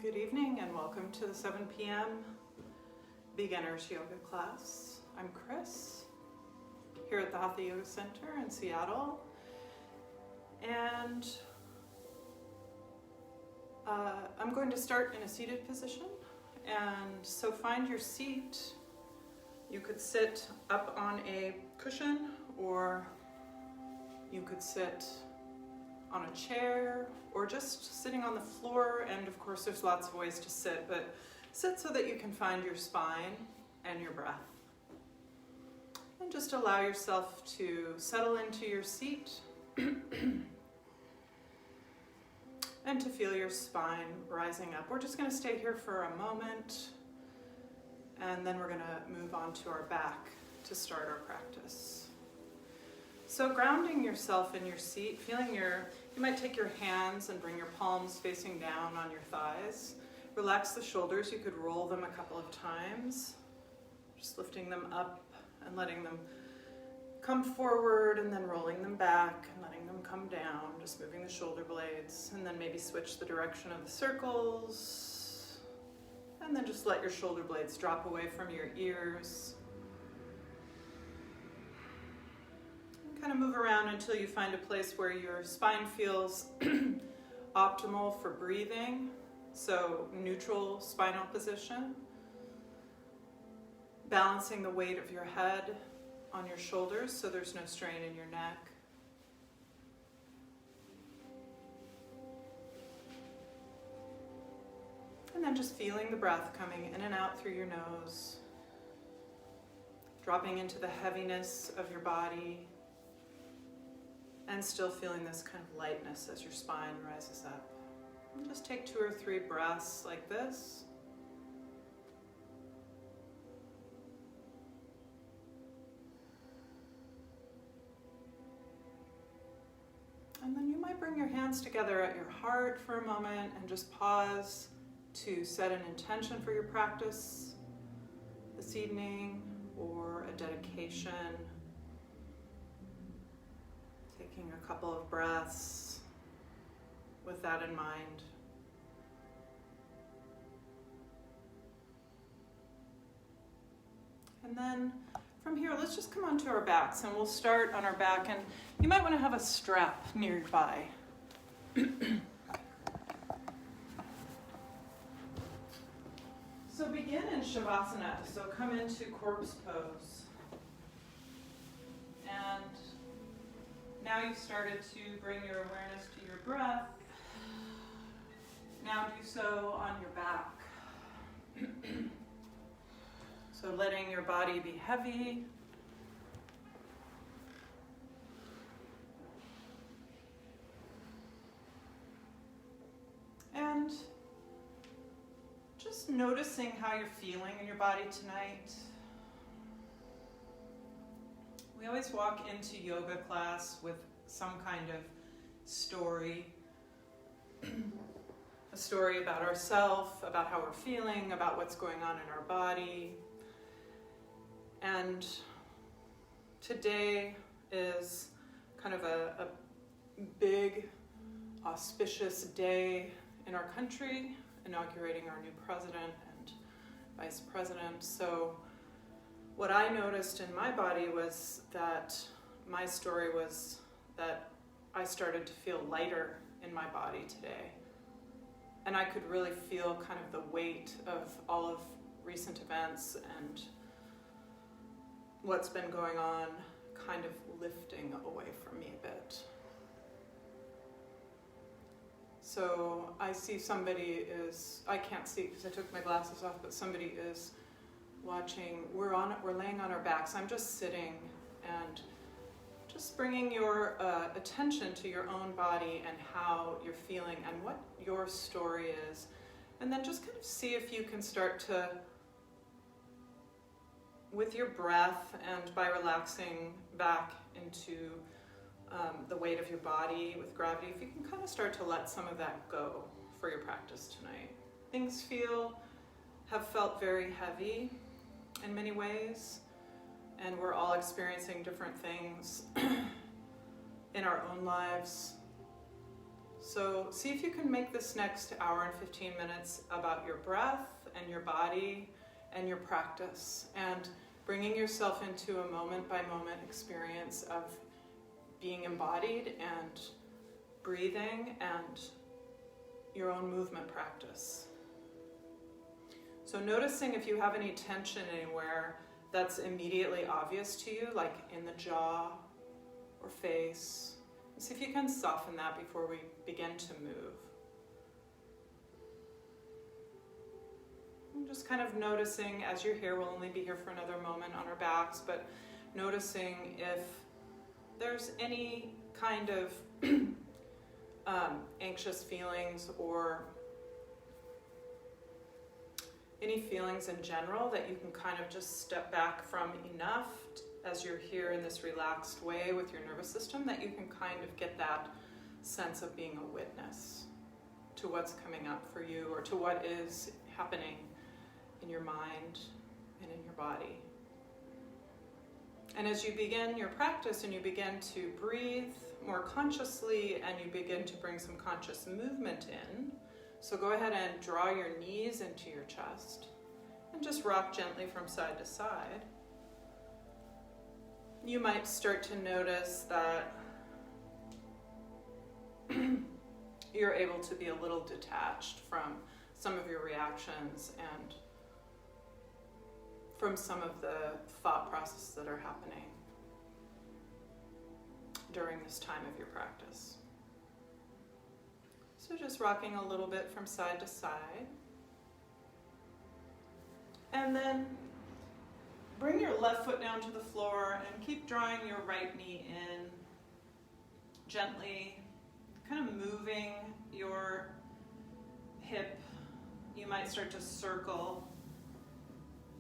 Good evening and welcome to the 7 p.m. Beginners Yoga class. I'm Chris, here at the Hatha Yoga Center in Seattle. And I'm going to start in a seated position. And so find your seat. You could sit up on a cushion, or you could sit on a chair, or just sitting on the floor. And of course there's lots of ways to sit, but sit so that you can find your spine and your breath. And just allow yourself to settle into your seat and to feel your spine rising up. We're just going to stay here for a moment, and then we're going to move on to our back to start our practice. So grounding yourself in your seat, you might take your hands and bring your palms facing down on your thighs. Relax the shoulders. You could roll them a couple of times, just lifting them up and letting them come forward, and then rolling them back and letting them come down, just moving the shoulder blades, and then maybe switch the direction of the circles, and then just let your shoulder blades drop away from your ears. Kind of move around until you find a place where your spine feels optimal for breathing. So neutral spinal position. Balancing the weight of your head on your shoulders so there's no strain in your neck. And then just feeling the breath coming in and out through your nose. Dropping into the heaviness of your body. And still feeling this kind of lightness as your spine rises up. And just take 2 or 3 breaths like this. And then you might bring your hands together at your heart for a moment and just pause to set an intention for your practice this evening, or a dedication. Taking a couple of breaths with that in mind. And then from here, let's just come onto our backs, and we'll start on our back, and you might want to have a strap nearby. So begin in Shavasana, so come into corpse pose. And now you've started to bring your awareness to your breath. Now do so on your back. So letting your body be heavy. And just noticing how you're feeling in your body tonight. We always walk into yoga class with some kind of story. A story about ourselves, about how we're feeling, about what's going on in our body. And today is kind of a big, auspicious day in our country, inaugurating our new president and vice president. So what I noticed in my body was that my story was that I started to feel lighter in my body today. And I could really feel kind of the weight of all of recent events and what's been going on kind of lifting away from me a bit. So I see somebody I can't see because I took my glasses off, but somebody is watching. We're laying on our backs. I'm just sitting and just bringing your attention to your own body and how you're feeling and what your story is. And then just kind of see if you can start to, with your breath and by relaxing back into the weight of your body with gravity, if you can kind of start to let some of that go for your practice tonight. Things have felt very heavy in many ways, and we're all experiencing different things in our own lives. So see if you can make this next hour and 15 minutes about your breath and your body and your practice, and bringing yourself into a moment-by-moment experience of being embodied and breathing and your own movement practice. So noticing if you have any tension anywhere that's immediately obvious to you, like in the jaw or face. See if you can soften that before we begin to move. And just kind of noticing as you're here, we'll only be here for another moment on our backs, but noticing if there's any kind of anxious feelings or any feelings in general that you can kind of just step back from enough as you're here in this relaxed way with your nervous system, that you can kind of get that sense of being a witness to what's coming up for you or to what is happening in your mind and in your body. And as you begin your practice and you begin to breathe more consciously and you begin to bring some conscious movement in, so go ahead and draw your knees into your chest and just rock gently from side to side. You might start to notice that you're able to be a little detached from some of your reactions and from some of the thought processes that are happening during this time of your practice. So just rocking a little bit from side to side. And then bring your left foot down to the floor and keep drawing your right knee in gently, kind of moving your hip. You might start to circle,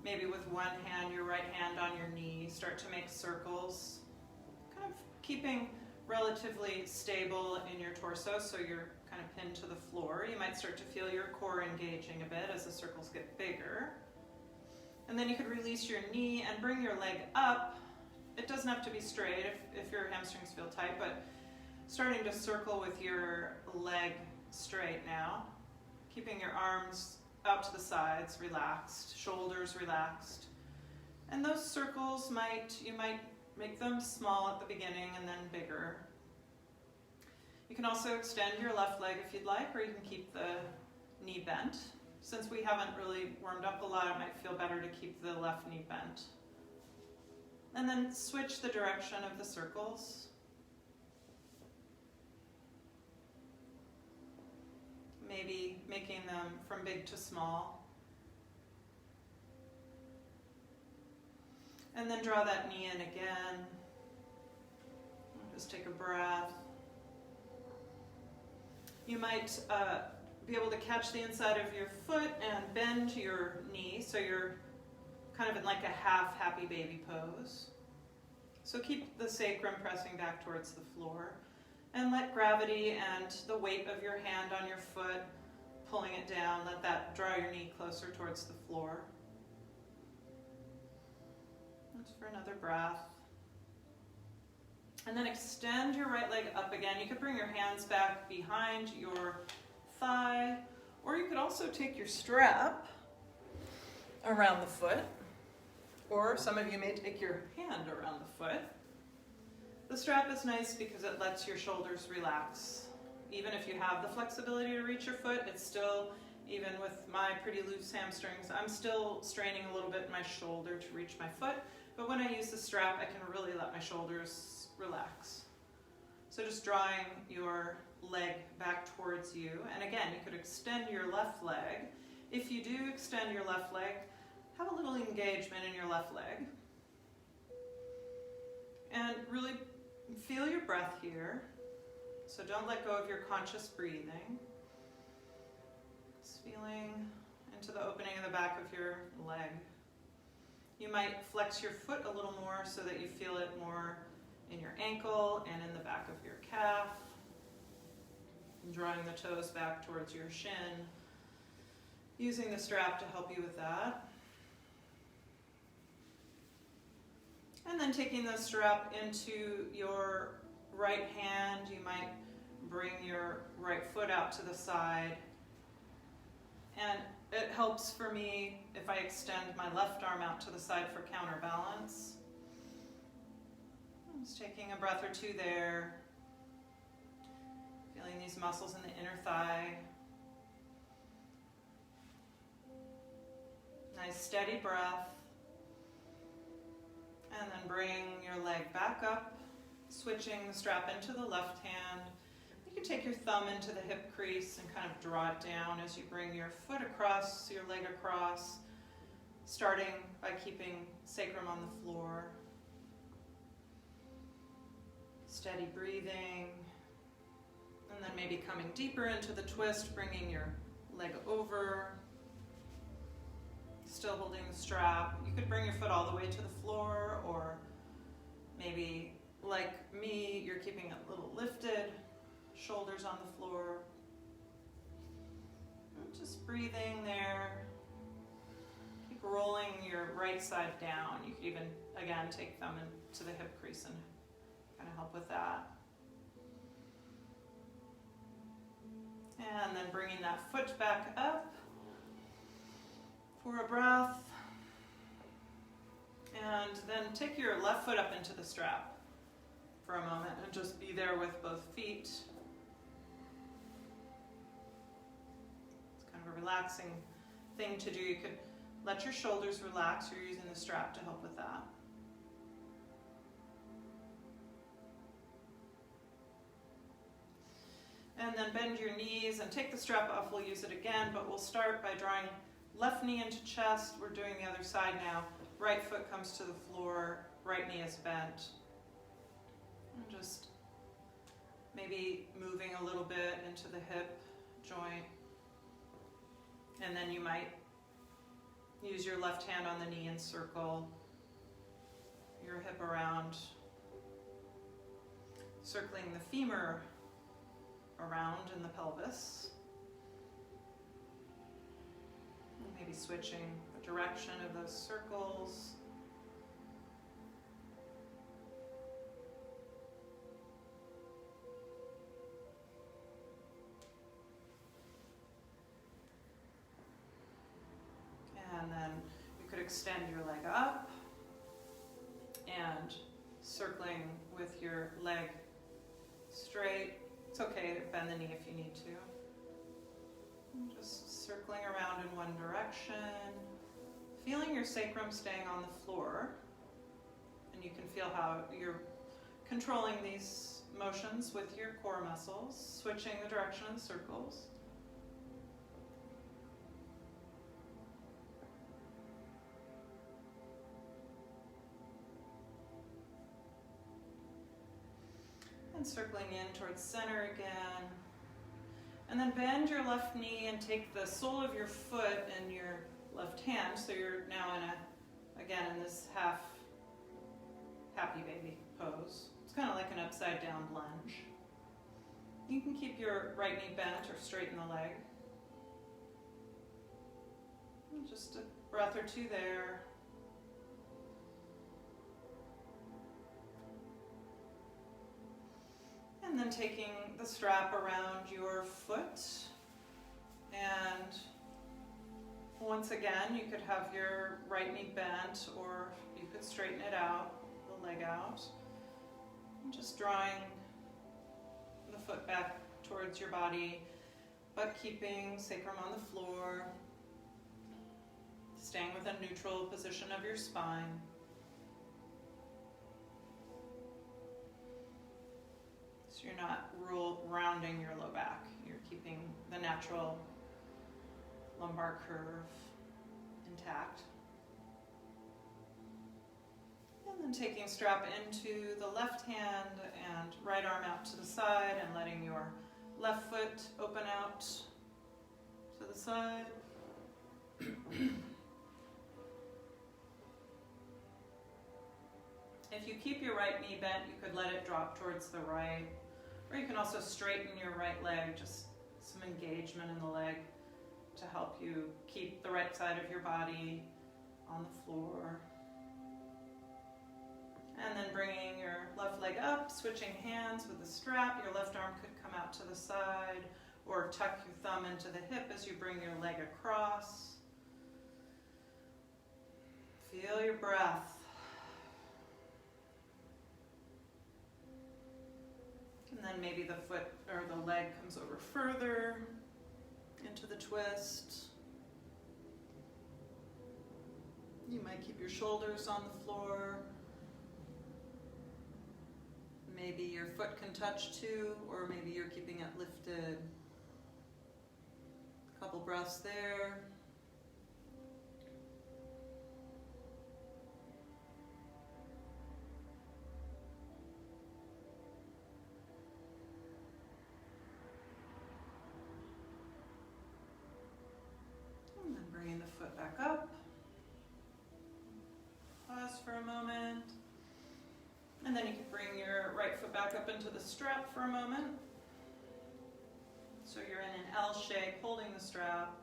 maybe with one hand, your right hand on your knee, start to make circles, kind of keeping relatively stable in your torso so you're kind of pinned to the floor. You might start to feel your core engaging a bit as the circles get bigger. And then you could release your knee and bring your leg up. It doesn't have to be straight if your hamstrings feel tight, but starting to circle with your leg straight now. Keeping your arms out to the sides, relaxed, shoulders relaxed. And those circles you might make them small at the beginning and then bigger. You can also extend your left leg if you'd like, or you can keep the knee bent. Since we haven't really warmed up a lot, it might feel better to keep the left knee bent. And then switch the direction of the circles. Maybe making them from big to small. And then draw that knee in again. Just take a breath. You might be able to catch the inside of your foot and bend your knee so you're kind of in like a half happy baby pose. So keep the sacrum pressing back towards the floor and let gravity and the weight of your hand on your foot pulling it down, let that draw your knee closer towards the floor. Just for another breath. And then extend your right leg up again. You could bring your hands back behind your thigh, or you could also take your strap around the foot, or some of you may take your hand around the foot. The strap is nice because it lets your shoulders relax. Even if you have the flexibility to reach your foot, it's still, even with my pretty loose hamstrings, I'm still straining a little bit in my shoulder to reach my foot, but when I use the strap, I can really let my shoulders relax. So just drawing your leg back towards you. And again, you could extend your left leg. If you do extend your left leg, have a little engagement in your left leg. And really feel your breath here. So don't let go of your conscious breathing. Just feeling into the opening in the back of your leg. You might flex your foot a little more so that you feel it more in your ankle and in the back of your calf. Drawing the toes back towards your shin. Using the strap to help you with that. And then taking the strap into your right hand, you might bring your right foot out to the side. And it helps for me if I extend my left arm out to the side for counterbalance. I'm just taking a breath or two there. Feeling these muscles in the inner thigh. Nice steady breath. And then bring your leg back up, switching the strap into the left hand. You can take your thumb into the hip crease and kind of draw it down as you bring your foot across, your leg across, starting by keeping sacrum on the floor. Steady breathing. And then maybe coming deeper into the twist, bringing your leg over, still holding the strap. You could bring your foot all the way to the floor, or maybe like me, you're keeping it a little lifted, shoulders on the floor. And just breathing there. Keep rolling your right side down. You could even, again, take them into the hip crease and kind of help with that. And then bringing that foot back up for a breath. And then take your left foot up into the strap for a moment and just be there with both feet. It's kind of a relaxing thing to do. You could let your shoulders relax. You're using the strap to help with that. And then bend your knees and take the strap off. We'll use it again, but we'll start by drawing left knee into chest. We're doing the other side now. Right foot comes to the floor, right knee is bent. And just maybe moving a little bit into the hip joint. And then you might use your left hand on the knee and circle your hip around, circling the femur around in the pelvis. And maybe switching the direction of those circles. And then you could extend your leg up and circling with your leg straight. It's okay to bend the knee if you need to. And just circling around in one direction. Feeling your sacrum staying on the floor. And you can feel how you're controlling these motions with your core muscles, switching the direction of the circles. And circling in towards center again. And then bend your left knee and take the sole of your foot in your left hand. So you're now again in this half happy baby pose. It's kind of like an upside down lunge. You can keep your right knee bent or straighten the leg. And just a breath or two there. And then taking the strap around your foot, and once again you could have your right knee bent, or you could straighten it out, the leg out, and just drawing the foot back towards your body, but keeping sacrum on the floor, staying with a neutral position of your spine. So you're not rounding your low back. You're keeping the natural lumbar curve intact. And then taking strap into the left hand and right arm out to the side and letting your left foot open out to the side. If you keep your right knee bent, you could let it drop towards the right. Or you can also straighten your right leg, just some engagement in the leg to help you keep the right side of your body on the floor. And then bringing your left leg up, switching switching hands with the strap, your left arm could come out to the side or tuck your thumb into the hip as you bring your leg across. Feel your breath. And then maybe the foot or the leg comes over further into the twist. You might keep your shoulders on the floor. Maybe your foot can touch too, or maybe you're keeping it lifted. A couple breaths there. And then bringing the foot back up. Pause for a moment. And then you can bring your right foot back up into the strap for a moment. So you're in an L shape, holding the strap.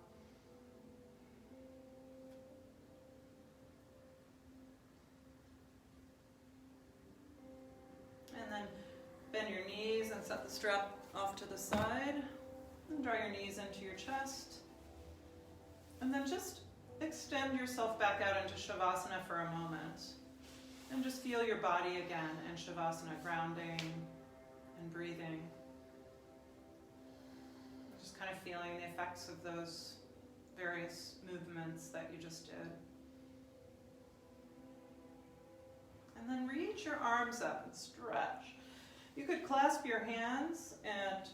And then bend your knees and set the strap off to the side. And draw your knees into your chest. And then just extend yourself back out into Shavasana for a moment. And just feel your body again in Shavasana, grounding and breathing. Just kind of feeling the effects of those various movements that you just did. And then reach your arms up and stretch. You could clasp your hands and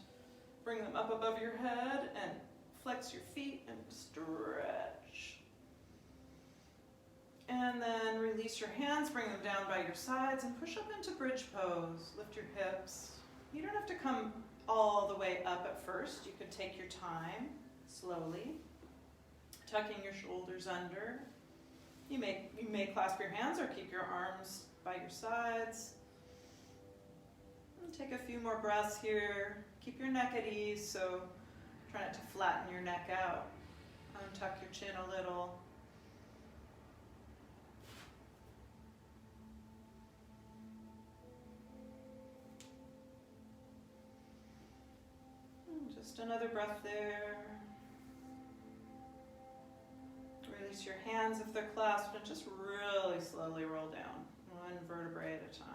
bring them up above your head and flex your feet and stretch. And then release your hands, bring them down by your sides and push up into bridge pose. Lift your hips. You don't have to come all the way up at first. You could take your time, slowly, tucking your shoulders under. You may clasp your hands or keep your arms by your sides. And take a few more breaths here. Keep your neck at ease, so try not to flatten your neck out. Tuck your chin a little. Just another breath there. Release your hands if they're clasped and just really slowly roll down, one vertebrae at a time.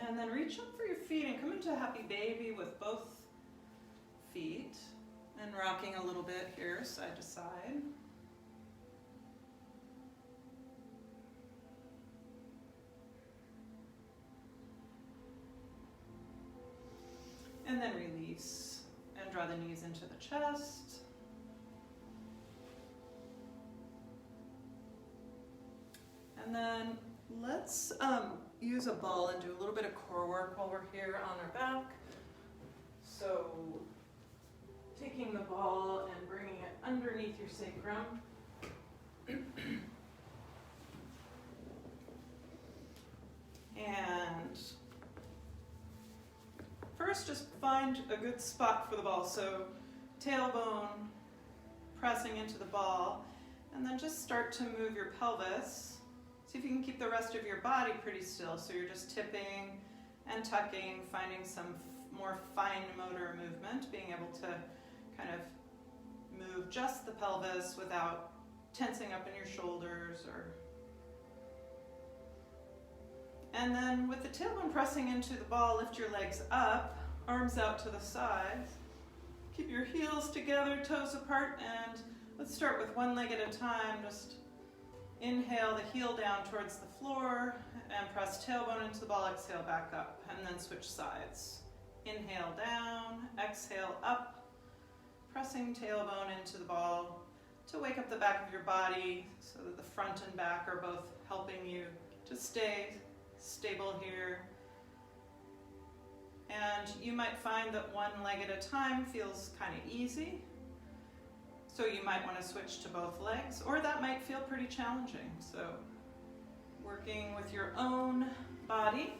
And then reach up for your feet and come into a happy baby with both feet and rocking a little bit here, side to side. And then release and draw the knees into the chest. And then let's use a ball and do a little bit of core work while we're here on our back. So taking the ball and bringing it underneath your sacrum. And first, just find a good spot for the ball. So tailbone pressing into the ball, and then just start to move your pelvis. See if you can keep the rest of your body pretty still. So you're just tipping and tucking, finding some more fine motor movement, being able to kind of move just the pelvis without tensing up in your shoulders And then with the tailbone pressing into the ball, lift your legs up, arms out to the sides. Keep your heels together, toes apart, and let's start with one leg at a time. Just inhale the heel down towards the floor and press tailbone into the ball, exhale back up, and then switch sides. Inhale down, exhale up, pressing tailbone into the ball to wake up the back of your body so that the front and back are both helping you to stay stable here. And you might find that one leg at a time feels kind of easy. So you might want to switch to both legs, or that might feel pretty challenging. So working with your own body.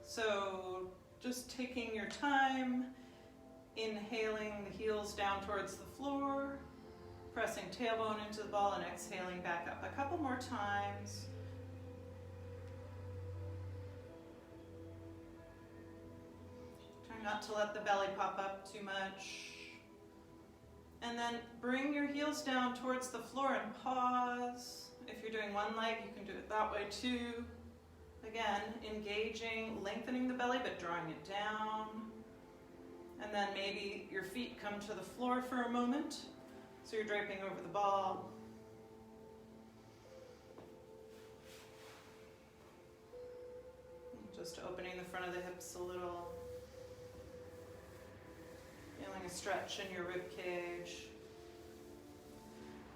So just taking your time, inhaling the heels down towards the floor, Pressing tailbone into the ball and exhaling back up. A couple more times. Try not to let the belly pop up too much. And then bring your heels down towards the floor and pause. If you're doing one leg, you can do it that way too. Again, engaging, lengthening the belly, but drawing it down. And then maybe your feet come to the floor for a moment. So you're draping over the ball. Just opening the front of the hips a little. Feeling a stretch in your rib cage.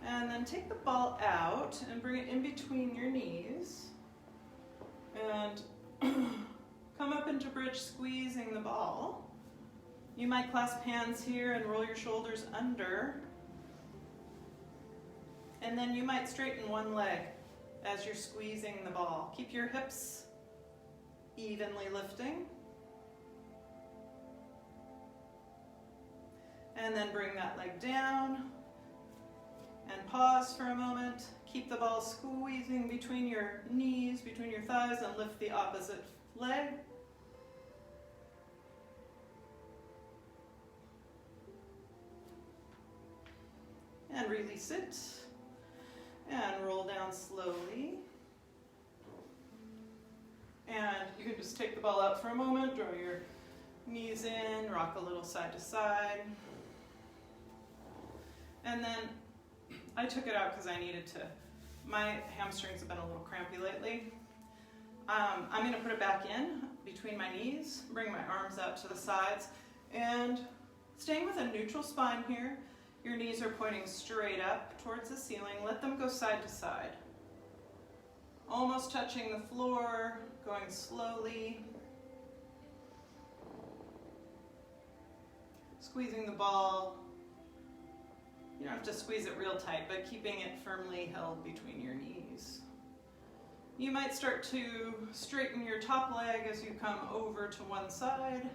And then take the ball out and bring it in between your knees. And come up into bridge, squeezing the ball. You might clasp hands here and roll your shoulders under. And then you might straighten one leg as you're squeezing the ball. Keep your hips evenly lifting. And then bring that leg down. And pause for a moment. Keep the ball squeezing between your knees, between your thighs, and lift the opposite leg. And release it. And roll down slowly. And you can just take the ball out for a moment, draw your knees in, rock a little side to side. And then I took it out because I needed to. My hamstrings have been a little crampy lately. I'm going to put it back in between my knees, bring my arms out to the sides, and staying with a neutral spine here. Your knees are pointing straight up towards the ceiling. Let them go side to side. Almost touching the floor, going slowly. Squeezing the ball. You don't have to squeeze it real tight, but keeping it firmly held between your knees. You might start to straighten your top leg as you come over to one side.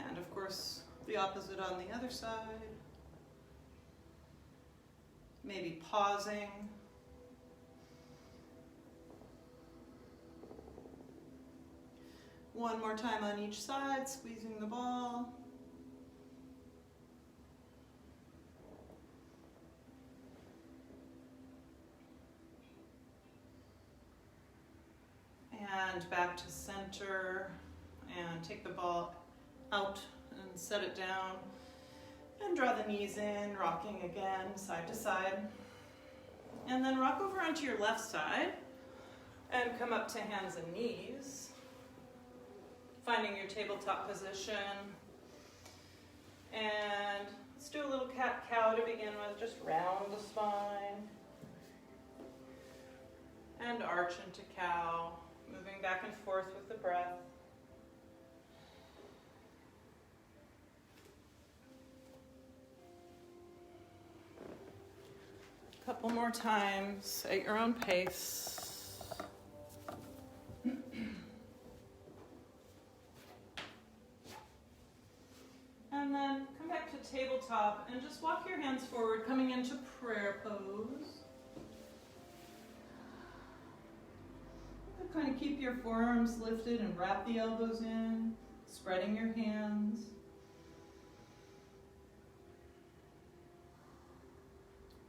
And of course, the opposite on the other side. Maybe pausing. One more time on each side, squeezing the ball. And back to center, and take the ball out and set it down. And draw the knees in, rocking again, side to side. And then rock over onto your left side and come up to hands and knees. Finding your tabletop position. And let's do a little cat-cow to begin with. Just round the spine. And arch into cow. Moving back and forth with the breath. Couple more times at your own pace. And then come back to tabletop and just walk your hands forward, coming into prayer pose. Kind of keep your forearms lifted and wrap the elbows in, spreading your hands.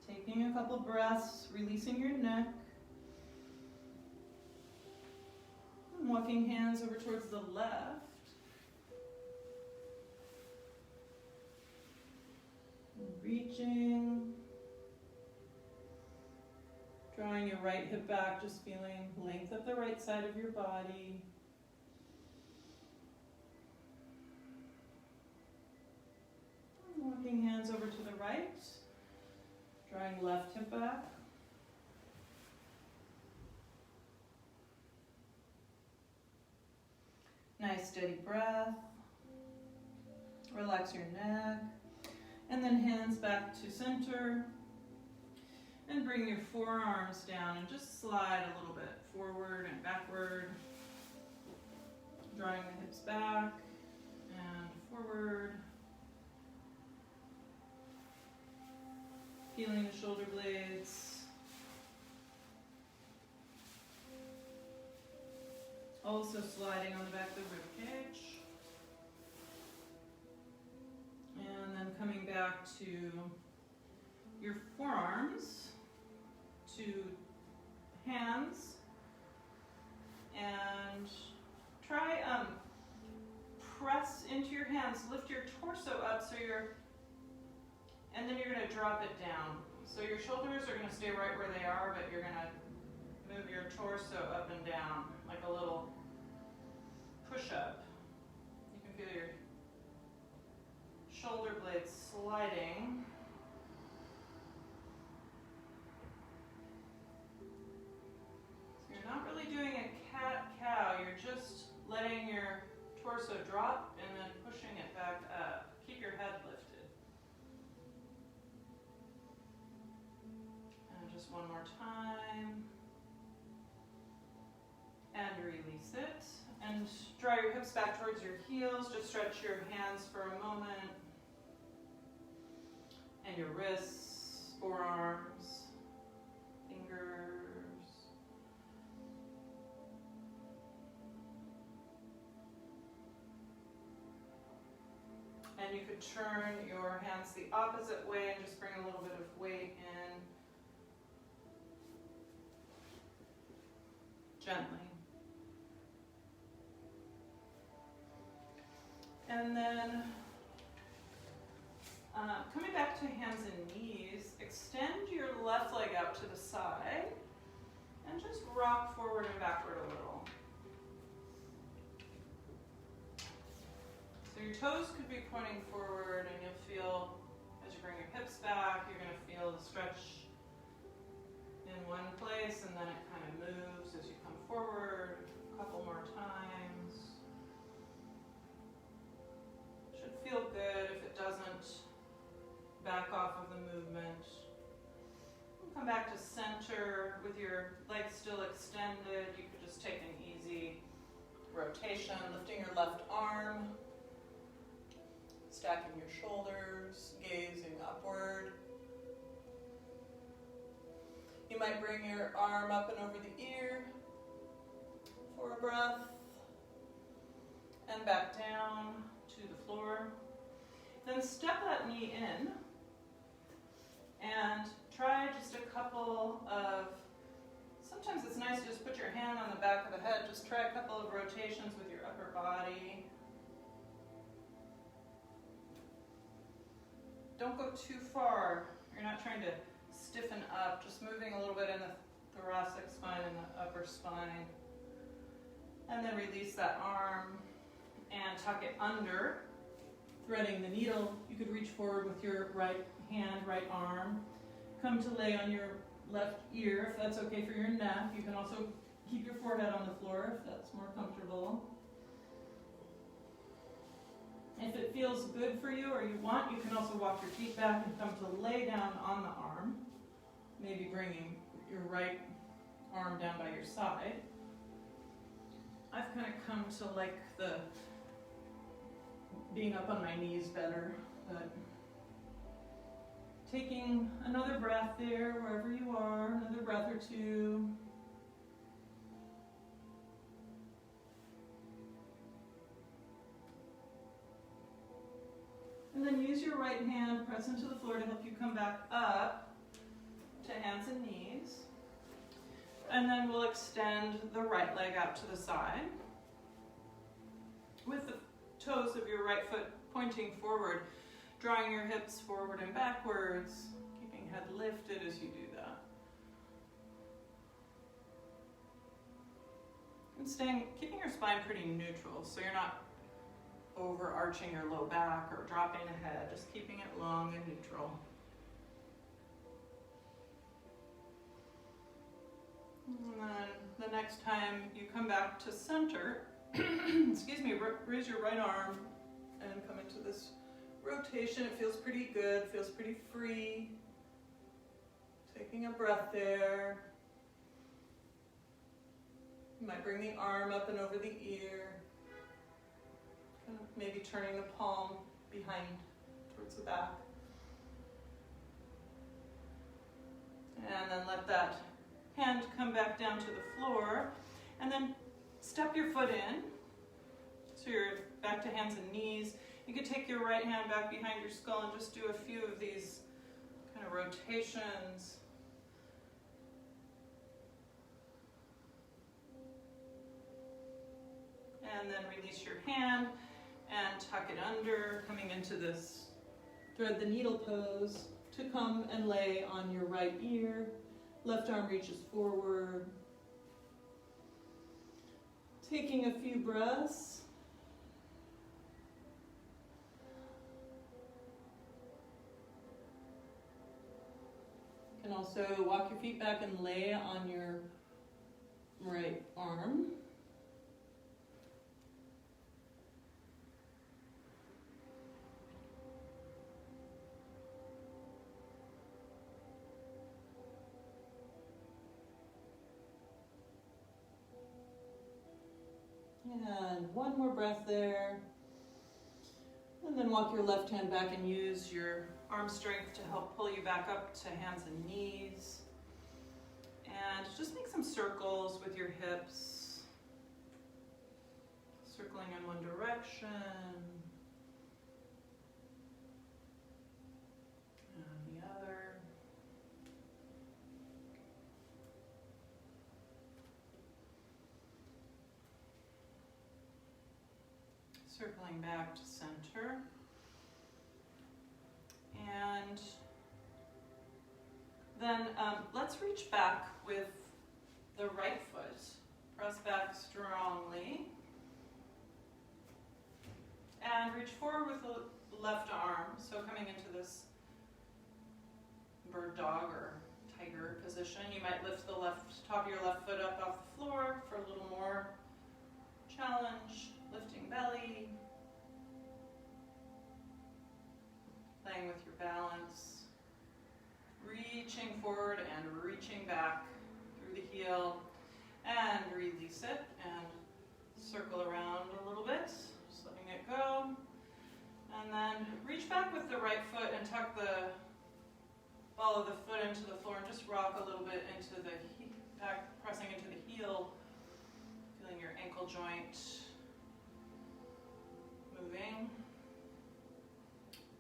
Taking a couple breaths, releasing your neck. And walking hands over towards the left. And reaching. Drawing your right hip back, just feeling length of the right side of your body. Walking hands over to the right. Drawing left hip back. Nice steady breath. Relax your neck. And then hands back to center. And bring your forearms down and just slide a little bit forward and backward. Drawing the hips back and forward. Feeling the shoulder blades. Also sliding on the back of the rib cage. And then coming back to your forearms, to hands, and try press into your hands, lift your torso up and then you're going to drop it down. So your shoulders are going to stay right where they are, but you're going to move your torso up and down like a little push-up. You can feel your shoulder blades sliding. So you're not really doing a cat-cow, you're just letting your torso drop and then pushing it back up. Keep your head lifted. And just one more time. And release it. And draw your hips back towards your heels. Just stretch your hands for a moment. And your wrists, forearms, fingers. And you could turn your hands the opposite way and just bring a little bit of weight in. Gently. And then coming back to hands and knees, extend your left leg out to the side and just rock forward and backward a little. So your toes could be pointing forward and you'll feel, as you bring your hips back, you're going to feel the stretch in one place and then it kind of moves as you come forward a couple more times. Should feel good. If it doesn't, back off of the movement. Come back to center with your legs still extended. You could just take an easy rotation, lifting your left arm, stacking your shoulders, gazing upward. You might bring your arm up and over the ear for a breath, and back down to the floor. Then step that knee in and try just a couple of, sometimes it's nice to just put your hand on the back of the head, just try a couple of rotations with your upper body. Don't go too far. You're not trying to stiffen up, just moving a little bit in the thoracic spine and the upper spine. And then release that arm and tuck it under, threading the needle. You could reach forward with your right hand, right arm. Come to lay on your left ear if that's okay for your neck. You can also keep your forehead on the floor if that's more comfortable. If it feels good for you or you want, you can also walk your feet back and come to lay down on the arm, maybe bringing your right arm down by your side. I've kind of come to like the being up on my knees better, but taking another breath there wherever you are, another breath or two. And then use your right hand, press into the floor to help you come back up to hands and knees. And then we'll extend the right leg out to the side with the toes of your right foot pointing forward, drawing your hips forward and backwards, keeping head lifted as you do that. And keeping your spine pretty neutral, so you're not overarching your low back or dropping the head, just keeping it long and neutral. And then the next time you come back to center, excuse me, raise your right arm and come into this rotation. It feels pretty good, feels pretty free. Taking a breath there. You might bring the arm up and over the ear. Kind of maybe turning the palm behind towards the back. And then let that hand come back down to the floor. And then step your foot in. So you're back to hands and knees. You could take your right hand back behind your skull and just do a few of these kind of rotations. And then release your hand and tuck it under, coming into this thread the needle pose to come and lay on your right ear. Left arm reaches forward. Taking a few breaths. You can also walk your feet back and lay on your right arm. And one more breath there. And then walk your left hand back and use your arm strength to help pull you back up to hands and knees. And just make some circles with your hips. Circling in one direction. And the other. Circling back to center. And then let's reach back with the right foot. Press back strongly. And reach forward with the left arm. So coming into this bird dog or tiger position. You might lift the top of your left foot up off the floor for a little more challenge. Lifting belly, playing with your balance, reaching forward and reaching back through the heel, and release it and circle around a little bit, just letting it go. And then reach back with the right foot and tuck the ball of the foot into the floor and just rock a little bit into the back, pressing into the heel, feeling your ankle joint moving.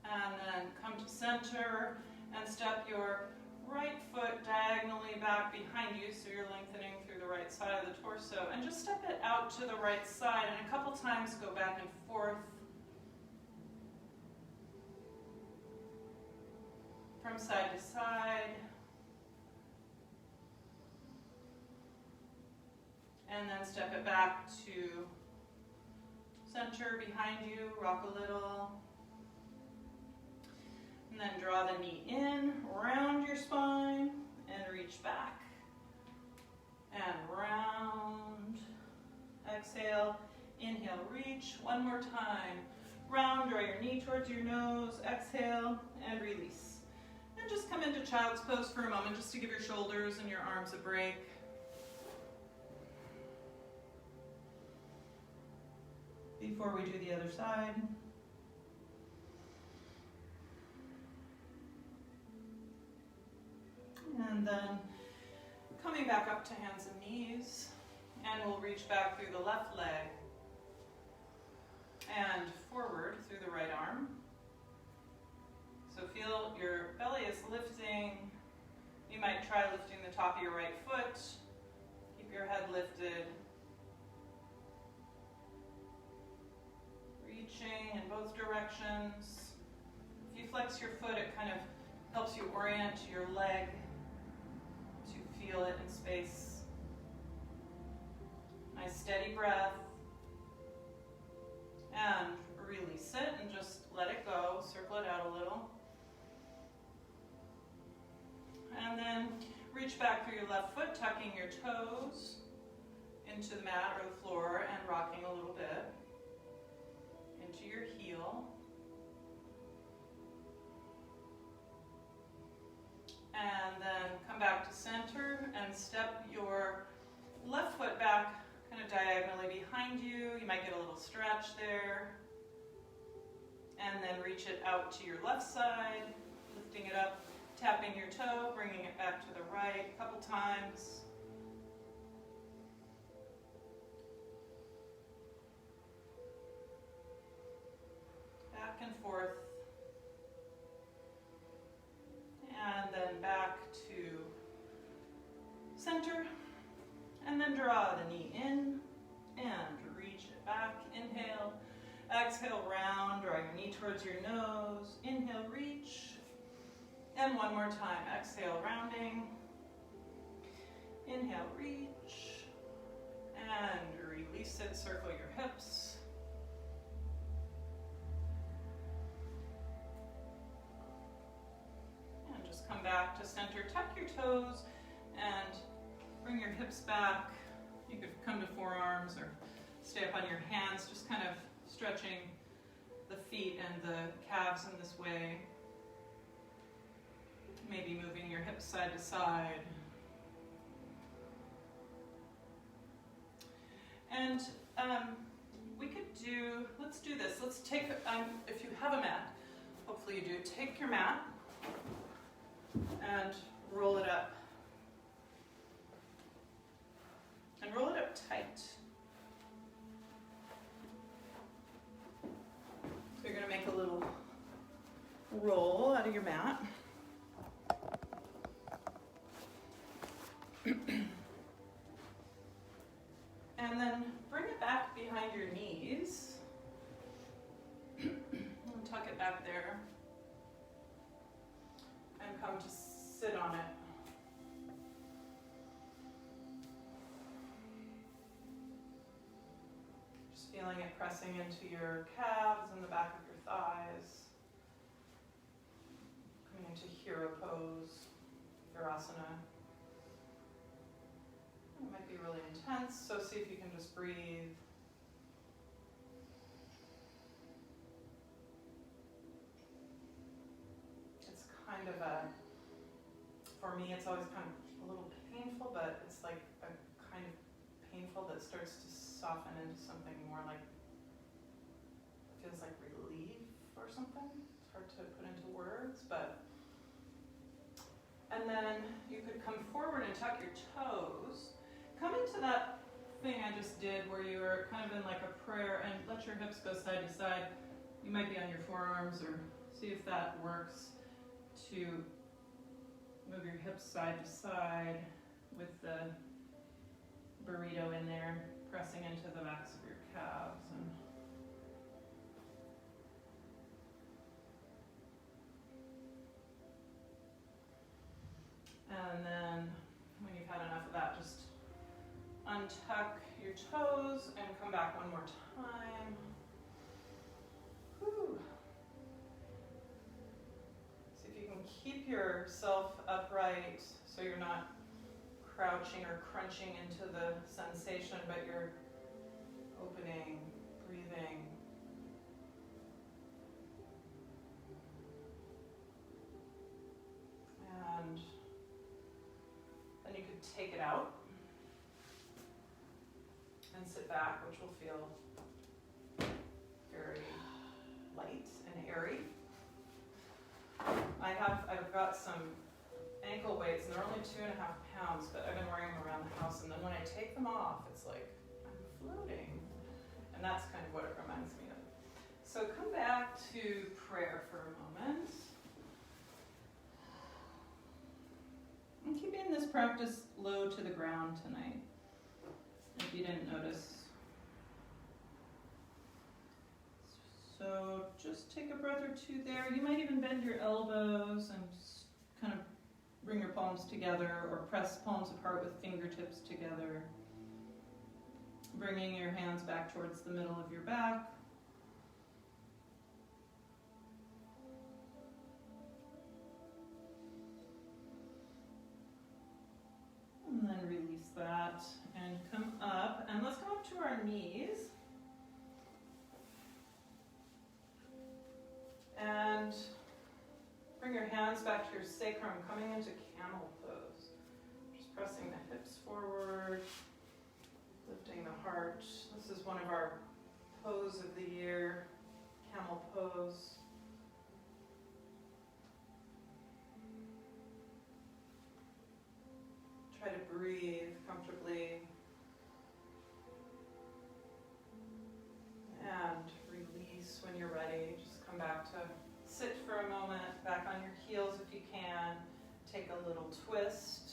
And then come to center and step your right foot diagonally back behind you, so you're lengthening through the right side of the torso, and just step it out to the right side, and a couple times go back and forth from side to side. And then step it back to center behind you, rock a little. And then draw the knee in, round your spine, and reach back. And round. Exhale, inhale, reach. One more time. Round, draw your knee towards your nose, exhale, and release. And just come into child's pose for a moment, just to give your shoulders and your arms a break. Before we do the other side. And then coming back up to hands and knees, and we'll reach back through the left leg and forward through the right arm. So feel your belly is lifting. You might try lifting the top of your right foot. Keep your head lifted. Reaching in both directions. If you flex your foot, it kind of helps you orient your leg to feel it in space. Nice steady breath. And release it and just let it go. Circle it out a little. And then reach back through your left foot, tucking your toes into the mat or the floor and rocking a little bit into your heel. And then come back to center and step your left foot back kind of diagonally behind you. You might get a little stretch there. And then reach it out to your left side, lifting it up. tapping your toe, bringing it back to the right a couple times. Back and forth. And then back to center. And then draw the knee in and reach it back. Inhale. Exhale, round. Draw your knee towards your nose. Inhale, reach. And one more time. Exhale, rounding. Inhale, reach. And release it. Circle your hips. And just come back to center. Tuck your toes and bring your hips back. You could come to forearms or stay up on your hands, just kind of stretching the feet and the calves in this way. Maybe moving your hips side to side. And we could do, let's do this. Let's take, if you have a mat, hopefully you do, take your mat and roll it up. And roll it up tight. So you're going to make a little roll out of your mat. And then bring it back behind your knees. And tuck it back there. And come to sit on it. Just feeling it pressing into your calves and the back of your thighs. Coming into hero pose, Virasana. It might be really intense, so see if you can just breathe. It's kind of for me, it's always kind of a little painful, but it's like a kind of painful that starts to soften into something more like, feels like relief or something. It's hard to put into words, but. And then you could come forward and tuck your toes. Come into that thing I just did where you were kind of in like a prayer and let your hips go side to side. You might be on your forearms or see if that works to move your hips side to side with the burrito in there, pressing into the backs of your calves. And then when you've had enough of that, just untuck your toes and come back one more time. Whew. See if you can keep yourself upright so you're not crouching or crunching into the sensation, but you're opening, breathing. And then you could take it out and sit back, which will feel very light and airy. I've got some ankle weights, and they're only 2.5 pounds, but I've been wearing them around the house, and then when I take them off, it's like I'm floating. And that's kind of what it reminds me of. So come back to prayer for a moment. And keeping this practice low to the ground tonight, if you didn't notice. So just take a breath or two there. You might even bend your elbows and just kind of bring your palms together or press palms apart with fingertips together. Bringing your hands back towards the middle of your back. And then release that and come up. And let's come up to our knees. And bring your hands back to your sacrum, coming into camel pose. Just pressing the hips forward, lifting the heart. This is one of our pose of the year, camel pose. breathe comfortably. And release when you're ready. Just come back to sit for a moment, back on your heels if you can. Take a little twist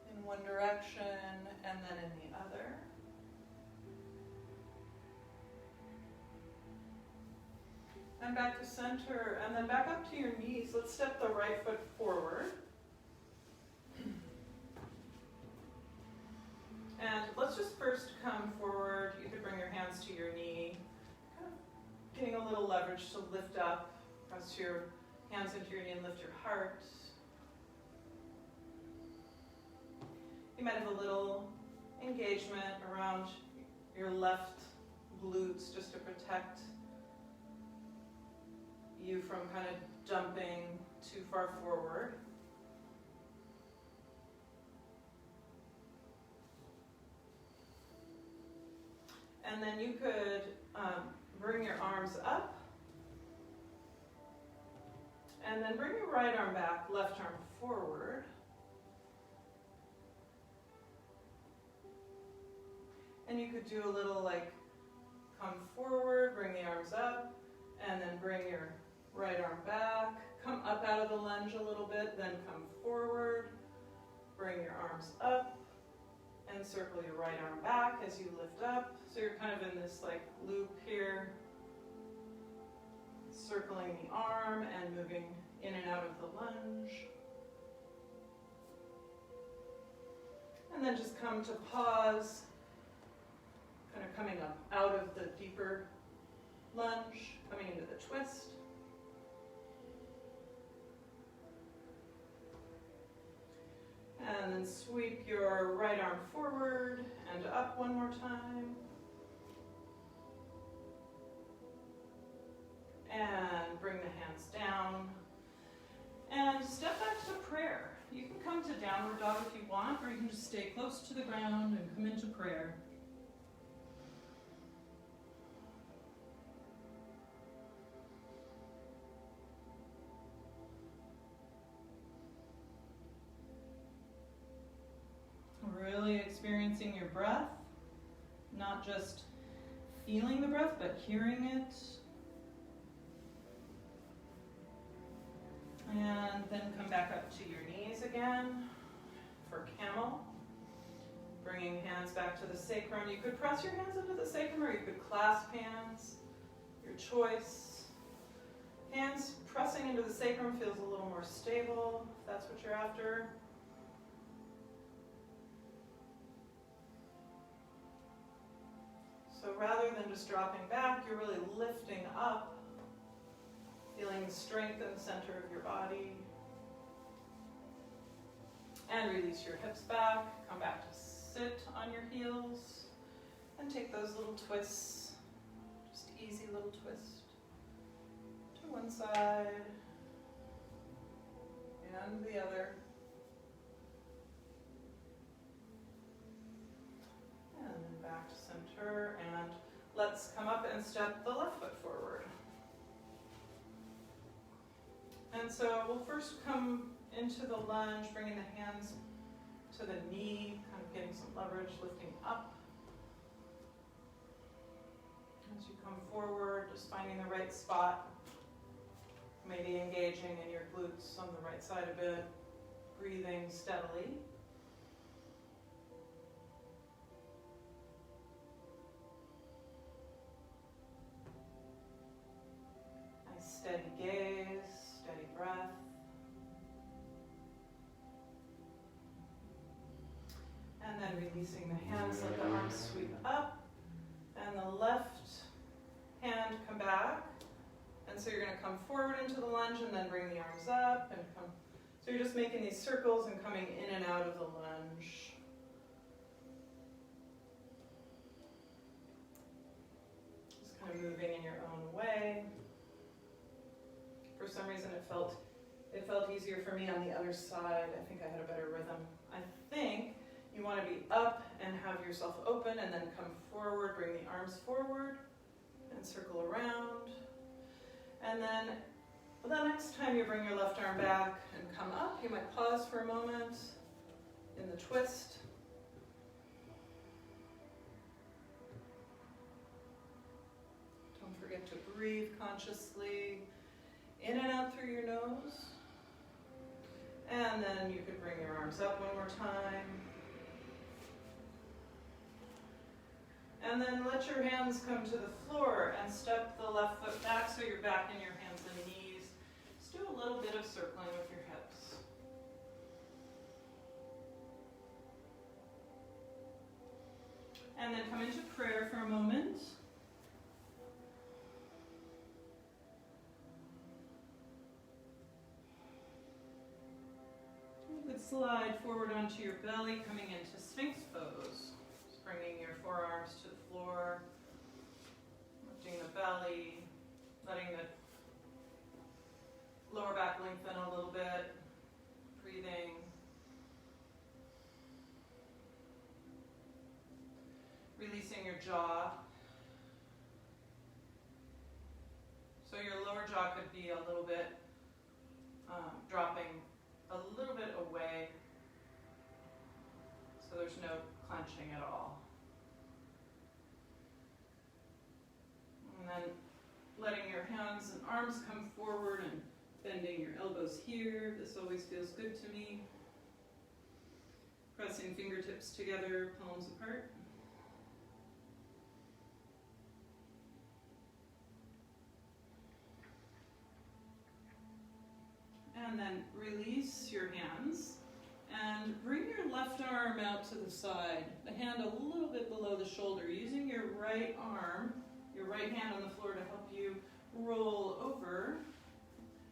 in one direction and then in the other. And back to center, and then back up to your knees. Let's step the right foot forward. And let's just first come forward. You could bring your hands to your knee, kind of getting a little leverage to lift up. Press your hands into your knee and lift your heart. You might have a little engagement around your left glutes just to protect you from kind of jumping too far forward. And then you could bring your arms up and then bring your right arm back, left arm forward. And you could do a little like come forward, bring the arms up, and then bring your right arm back, come up out of the lunge a little bit, then come forward, bring your arms up, and circle your right arm back as you lift up. So you're kind of in this like loop here, circling the arm and moving in and out of the lunge. And then just come to pause, kind of coming up out of the deeper lunge, coming into the twist. And then sweep your right arm forward and up one more time. And bring the hands down. And step back to prayer. You can come to downward dog if you want, or you can just stay close to the ground and come into prayer. Really experiencing your breath, not just feeling the breath, but hearing it. And then come back up to your knees again for camel. Bringing hands back to the sacrum. You could press your hands into the sacrum or you could clasp hands, your choice. Hands pressing into the sacrum feels a little more stable, if that's what you're after. So rather than just dropping back, you're really lifting up, feeling strength in the center of your body. And release your hips back, come back to sit on your heels, and take those little twists, just easy little twist, to one side and the other. And then back to center, and let's come up and step the left foot forward. And so we'll first come into the lunge, bringing the hands to the knee, kind of getting some leverage, lifting up. As you come forward, just finding the right spot, maybe engaging in your glutes on the right side a bit, breathing steadily. Nice steady gaze, steady breath. And then releasing the hands, let the arms sweep up. And the left hand come back. And so you're going to come forward into the lunge and then bring the arms up and come. So you're just making these circles and coming in and out of the lunge. Just kind of moving in your own way. For some reason it felt easier for me on the other side. I think I had a better rhythm. I think you want to be up and have yourself open and then come forward, bring the arms forward and circle around. And then But the next time you bring your left arm back and come up, you might pause for a moment in the twist. Don't forget to breathe consciously in and out through your nose. And then you could bring your arms up one more time. And then let your hands come to the floor and step the left foot back so you're back in your hands and knees. Just do a little bit of circling with your hips. And then come into prayer for a moment. You could slide forward onto your belly, coming into Sphinx pose. Just bringing your forearms to the floor, lifting the belly, letting the lower back lengthen a little bit, breathing. Releasing your jaw. So your lower jaw could be a little bit dropping a little bit away, so there's no clenching at all. And then letting your hands and arms come forward and bending your elbows here. This always feels good to me. Pressing fingertips together, palms apart. And then release your hands and bring your left arm out to the side, the hand a little bit below the shoulder, using your right arm, your right hand on the floor to help you roll over,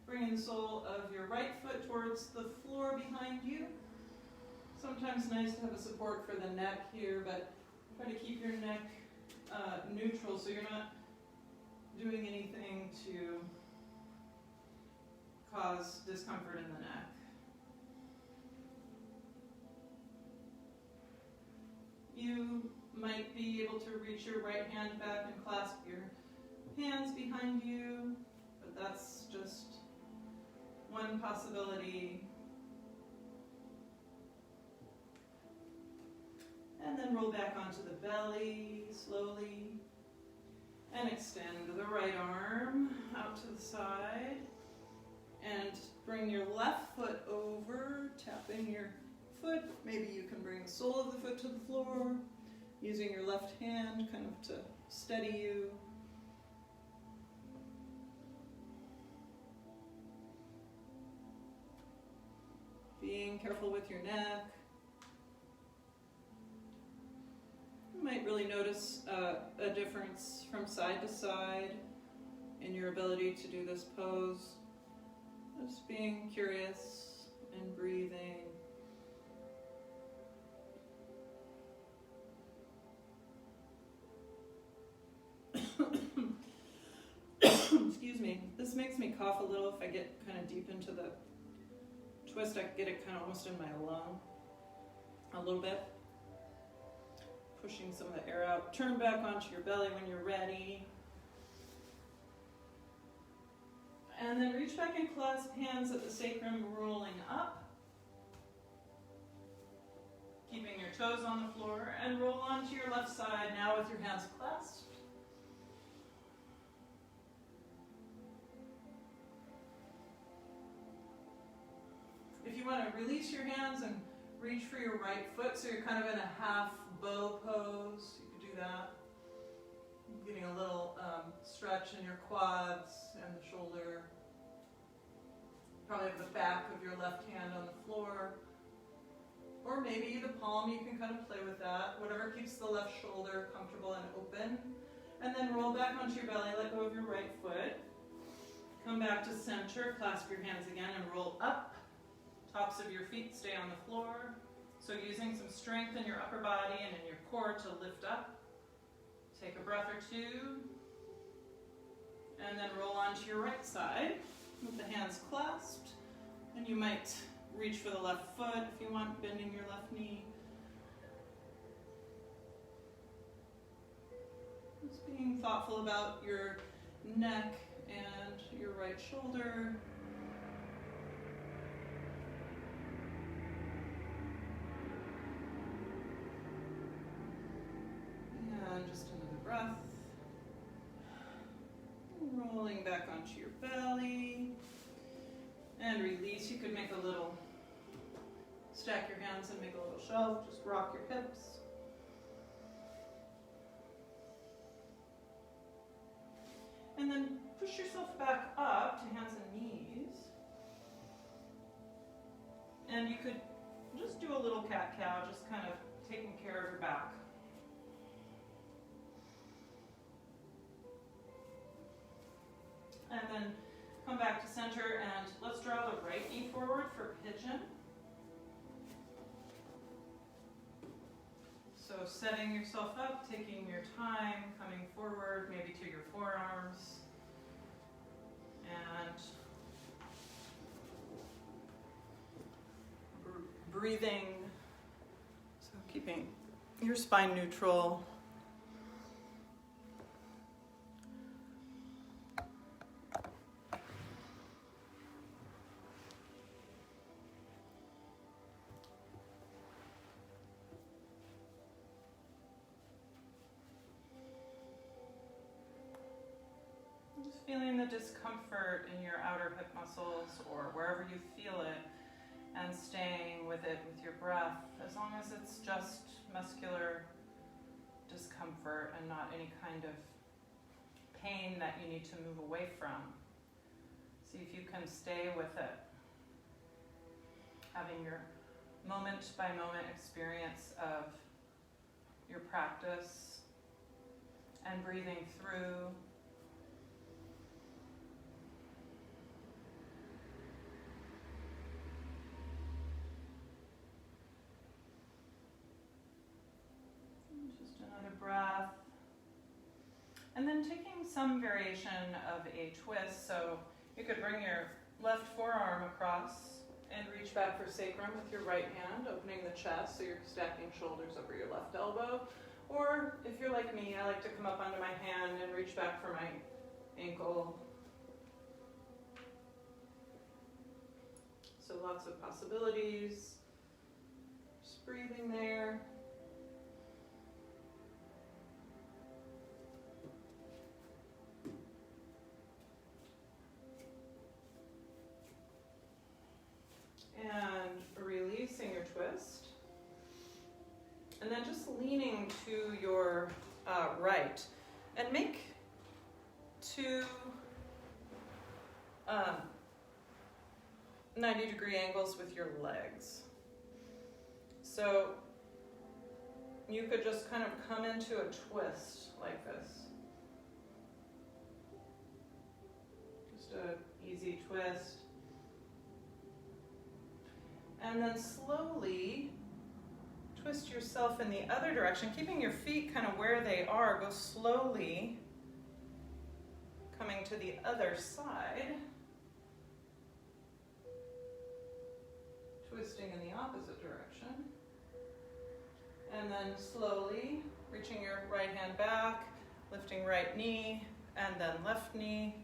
bringing the sole of your right foot towards the floor behind you. Sometimes nice to have a support for the neck here, but try to keep your neck neutral so you're not doing anything to cause discomfort in the neck. You might be able to reach your right hand back and clasp your hands behind you, but that's just one possibility. And then roll back onto the belly slowly and extend the right arm out to the side. And bring your left foot over, tap in your foot. Maybe you can bring the sole of the foot to the floor, using your left hand kind of to steady you. Being careful with your neck. You might really notice a difference from side to side in your ability to do this pose. Just being curious and breathing. Excuse me. This makes me cough a little if I get kind of deep into the twist. I get it kind of almost in my lung a little bit. Pushing some of the air out. Turn back onto your belly when you're ready. And then reach back and clasp hands at the sacrum, rolling up. Keeping your toes on the floor, and roll onto your left side now with your hands clasped. If you want to release your hands and reach for your right foot, so you're kind of in a half bow pose, you could do that. Getting a little stretch in your quads and the shoulder. Probably have the back of your left hand on the floor. Or maybe the palm, you can kind of play with that. Whatever keeps the left shoulder comfortable and open. And then roll back onto your belly, let go of your right foot. Come back to center, clasp your hands again and roll up. Tops of your feet stay on the floor. So using some strength in your upper body and in your core to lift up. Take a breath or two, and then roll onto your right side with the hands clasped. And you might reach for the left foot if you want, bending your left knee. Just being thoughtful about your neck and and your right shoulder. And just another breath. Rolling back onto your belly. And release. You could make a little, stack your hands and make a little shelf. Just rock your hips. And then push yourself back up to hands and knees. And you could just do a little cat-cow, just kind of taking care of your back. And then come back to center and let's draw the right knee forward for pigeon. So setting yourself up, taking your time, coming forward, maybe to your forearms, and breathing, so keeping your spine neutral. Feeling the discomfort in your outer hip muscles or wherever you feel it, and staying with it with your breath, as long as it's just muscular discomfort and not any kind of pain that you need to move away from. See if you can stay with it, having your moment by moment experience of your practice and breathing through. Breath. And then taking some variation of a twist. So you could bring your left forearm across and reach back for sacrum with your right hand, opening the chest so you're stacking shoulders over your left elbow. Or if you're like me, I like to come up onto my hand and reach back for my ankle. So lots of possibilities. Just breathing there. And releasing your twist. And then just leaning to your right. And make two 90-degree angles with your legs. So you could just kind of come into a twist like this. Just an easy twist. And then slowly twist yourself in the other direction, keeping your feet kind of where they are. Go slowly, coming to the other side. Twisting in the opposite direction. And then slowly reaching your right hand back, lifting right knee, and then left knee.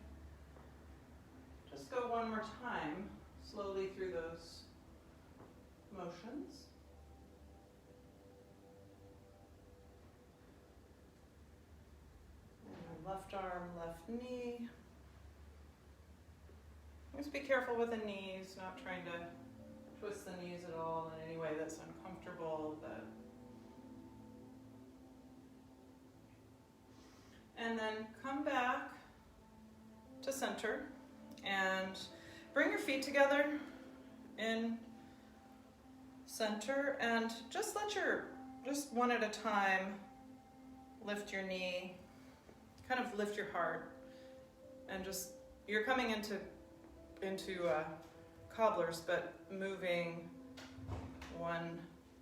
Just go one more time, slowly through those motions. And left arm, left knee. Just be careful with the knees, not trying to twist the knees at all in any way that's uncomfortable. And then come back to center and bring your feet together in center, and just just one at a time, lift your knee, kind of lift your heart, and just, you're coming into cobblers, but moving one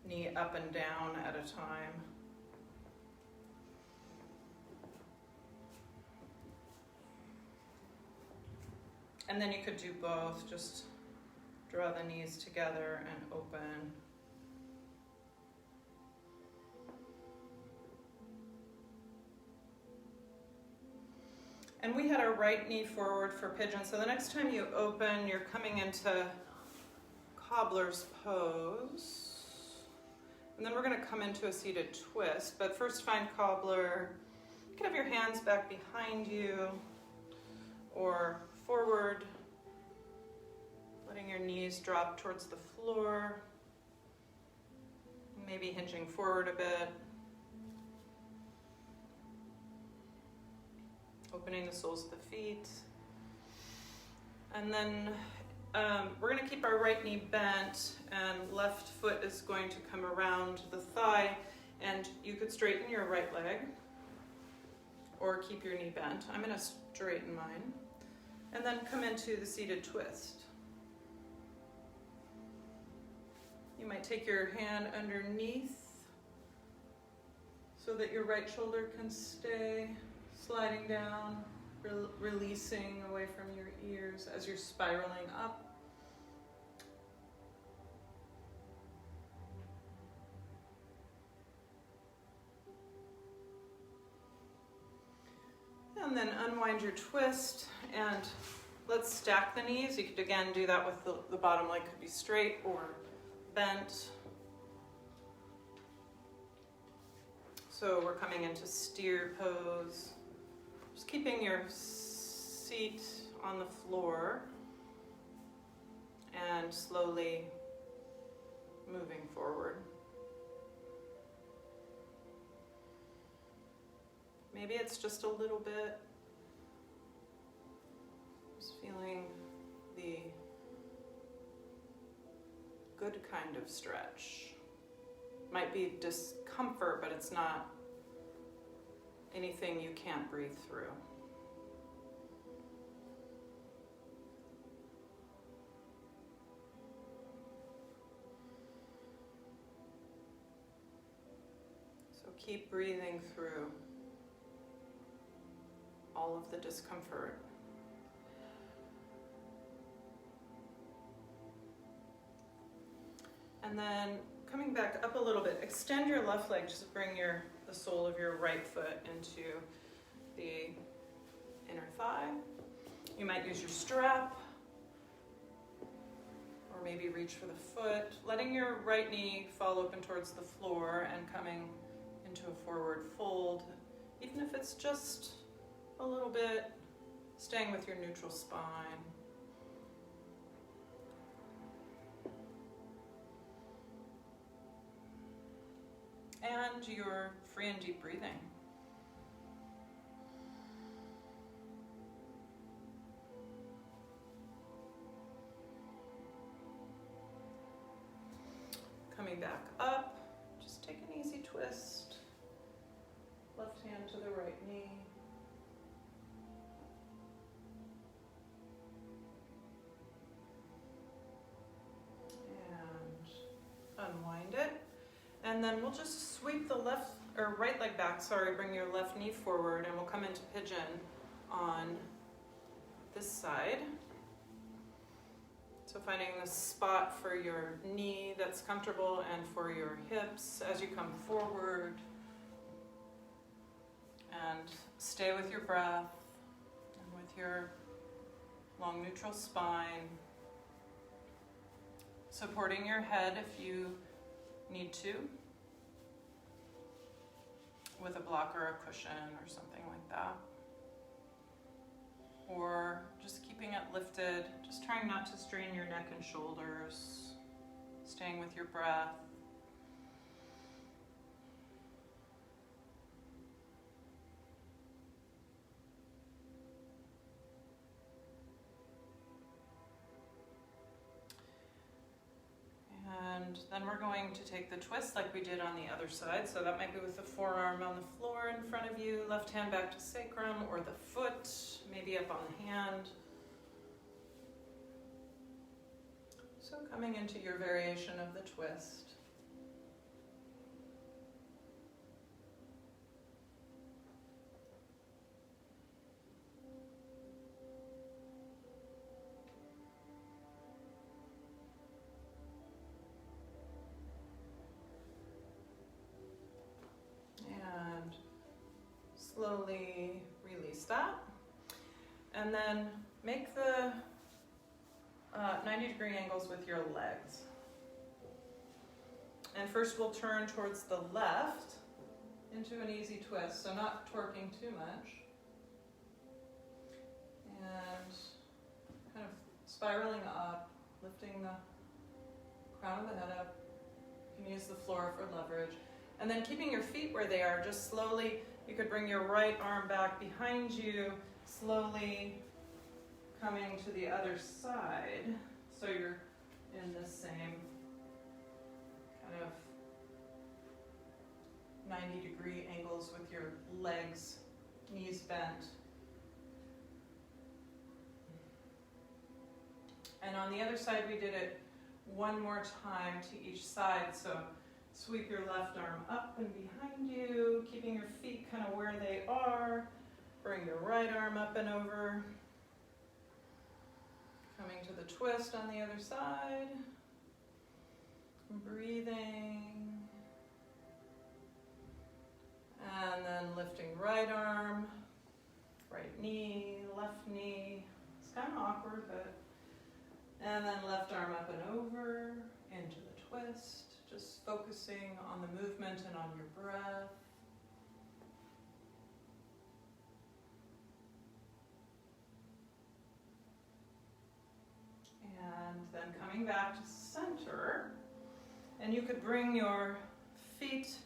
knee up and down at a time. And then you could do both, just draw the knees together and open. And we had our right knee forward for pigeon. So the next time you open, you're coming into cobbler's pose. And then we're gonna come into a seated twist. But first find cobbler. You can have your hands back behind you or forward, letting your knees drop towards the floor. Maybe hinging forward a bit. Opening the soles of the feet. And then we're going to keep our right knee bent and left foot is going to come around the thigh, and you could straighten your right leg or keep your knee bent. I'm going to straighten mine. And then come into the seated twist. You might take your hand underneath so that your right shoulder can stay sliding down, releasing away from your ears as you're spiraling up. And then unwind your twist and let's stack the knees. You could again do that with the bottom leg could be straight or bent. So we're coming into steer pose. Just keeping your seat on the floor and slowly moving forward. Maybe it's just a little bit. Just feeling the good kind of stretch. Might be discomfort, but it's not anything you can't breathe through. So keep breathing through all of the discomfort. And then coming back up a little bit, extend your left leg, just bring the sole of your right foot into the inner thigh. You might use your strap, or maybe reach for the foot, letting your right knee fall open towards the floor and coming into a forward fold, even if it's just a little bit, staying with your neutral spine. And your free and deep breathing. Coming back up, just take an easy twist. Left hand to the right knee. And unwind it. And then we'll just sweep the right leg back, bring your left knee forward, and we'll come into pigeon on this side. So finding the spot for your knee that's comfortable and for your hips as you come forward. And stay with your breath and with your long neutral spine. Supporting your head if you need to, with a block or a cushion or something like that. Or just keeping it lifted, just trying not to strain your neck and shoulders, staying with your breath. And then we're going to take the twist like we did on the other side. So that might be with the forearm on the floor in front of you, left hand back to sacrum, or the foot maybe up on the hand. So coming into your variation of the twist. Slowly release that. And then make the 90-degree angles with your legs. And first we'll turn towards the left into an easy twist, so not torquing too much. And kind of spiraling up, lifting the crown of the head up. You can use the floor for leverage. And then keeping your feet where they are, just slowly, you could bring your right arm back behind you, slowly coming to the other side. So you're in the same kind of 90-degree angles with your legs, knees bent. And on the other side, we did it one more time to each side. So sweep your left arm up and behind you, keeping your feet kind of where they are. Bring your right arm up and over. Coming to the twist on the other side. Breathing. And then lifting right arm, right knee, left knee. It's kind of awkward, but... And then left arm up and over, into the twist. Just focusing on the movement and on your breath. And then coming back to center. And you could bring your feet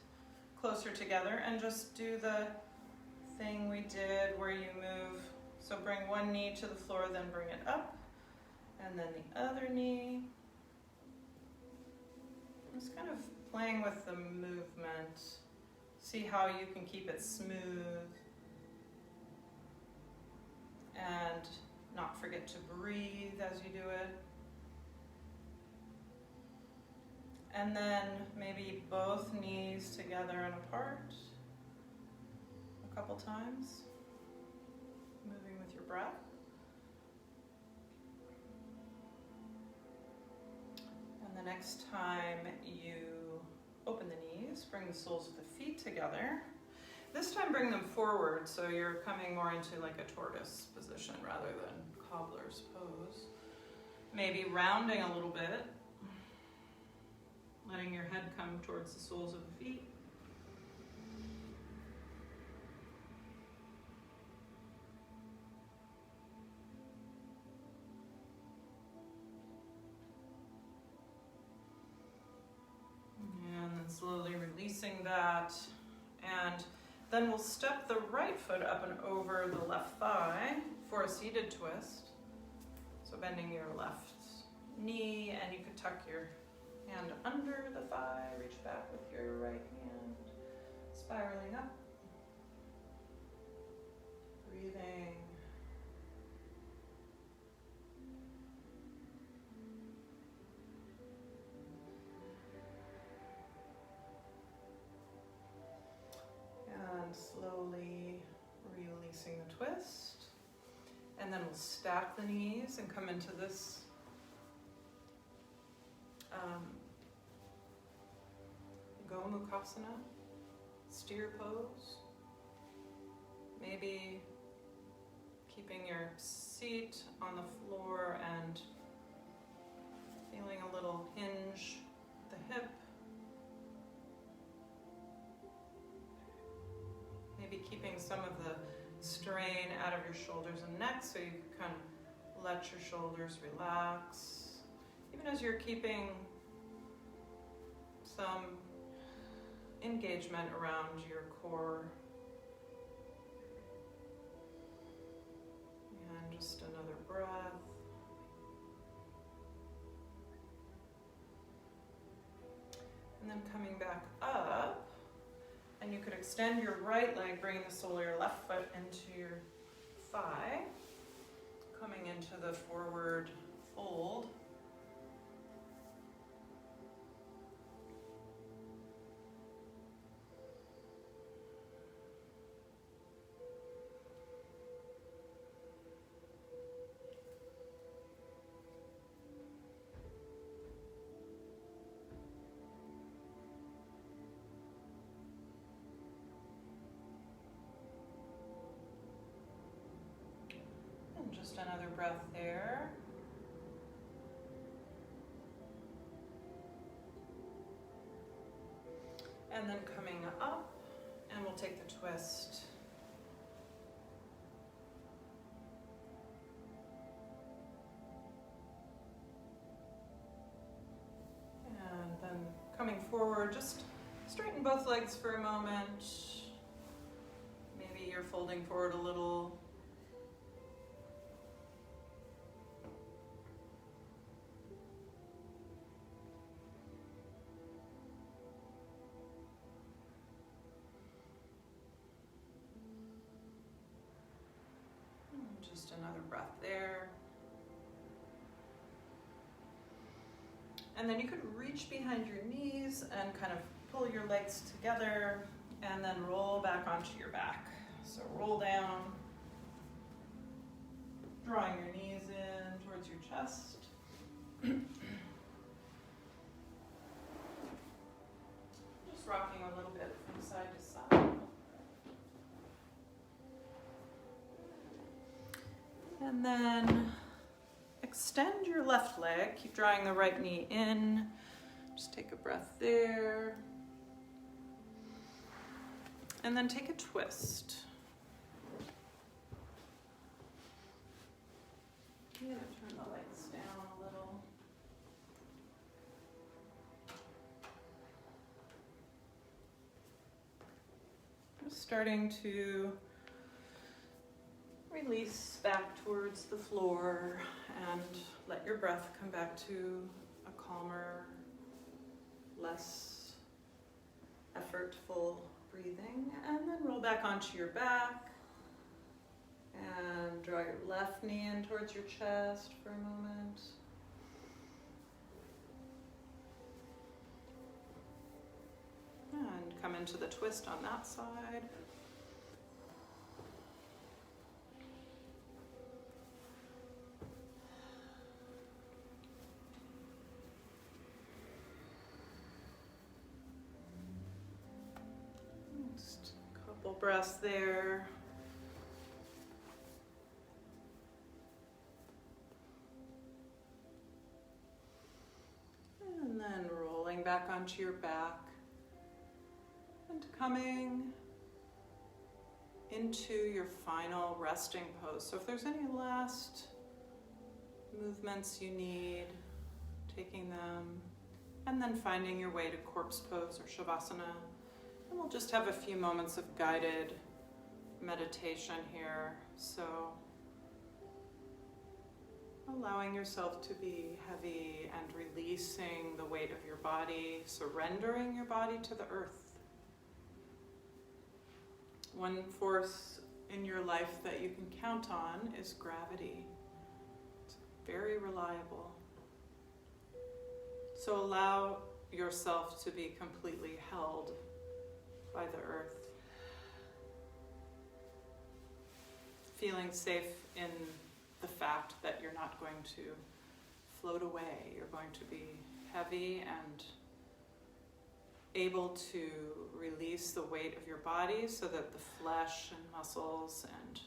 closer together and just do the thing we did where you move. So bring one knee to the floor, then bring it up. And then the other knee. Just kind of playing with the movement. See how you can keep it smooth. And not forget to breathe as you do it. And then maybe both knees together and apart a couple times. Moving with your breath. And the next time you open the knees, bring the soles of the feet together. This time bring them forward so you're coming more into like a tortoise position rather than cobbler's pose. Maybe rounding a little bit. Letting your head come towards the soles of the feet. And then slowly releasing that. And then we'll step the right foot up and over the left thigh for a seated twist. So bending your left knee, and you could tuck your hand under the thigh, reach back with your right hand, spiraling up, breathing. And slowly releasing the twist. And then we'll stack the knees and come into this Gomukhasana, steer pose. Maybe keeping your seat on the floor and feeling a little hinge at the hip. Maybe keeping some of the strain out of your shoulders and neck so you can kind of let your shoulders relax. Even as you're keeping some engagement around your core. And just another breath. And then coming back up, and you could extend your right leg, bringing the sole of your left foot into your thigh, coming into the forward fold. another breath there. And then coming up, and we'll take the twist. And then coming forward, just straighten both legs for a moment. Maybe you're folding forward a little. Just another breath there. And then you could reach behind your knees and kind of pull your legs together and then roll back onto your back. So roll down, drawing your knees in towards your chest. Just rocking a little bit from side to side. And then extend your left leg. Keep drawing the right knee in. Just take a breath there. And then take a twist. I'm going to turn the legs down a little. Just starting to release back towards the floor and let your breath come back to a calmer, less effortful breathing. And then roll back onto your back and draw your left knee in towards your chest for a moment. And come into the twist on that side. Just a couple breaths there. And then rolling back onto your back and coming into your final resting pose. So if there's any last movements you need, taking them, and then finding your way to corpse pose or shavasana. And we'll just have a few moments of guided meditation here. So allowing yourself to be heavy and releasing the weight of your body, surrendering your body to the earth. One force in your life that you can count on is gravity. It's very reliable. So allow yourself to be completely held by the earth. Feeling safe in the fact that you're not going to float away. You're going to be heavy and able to release the weight of your body so that the flesh and muscles and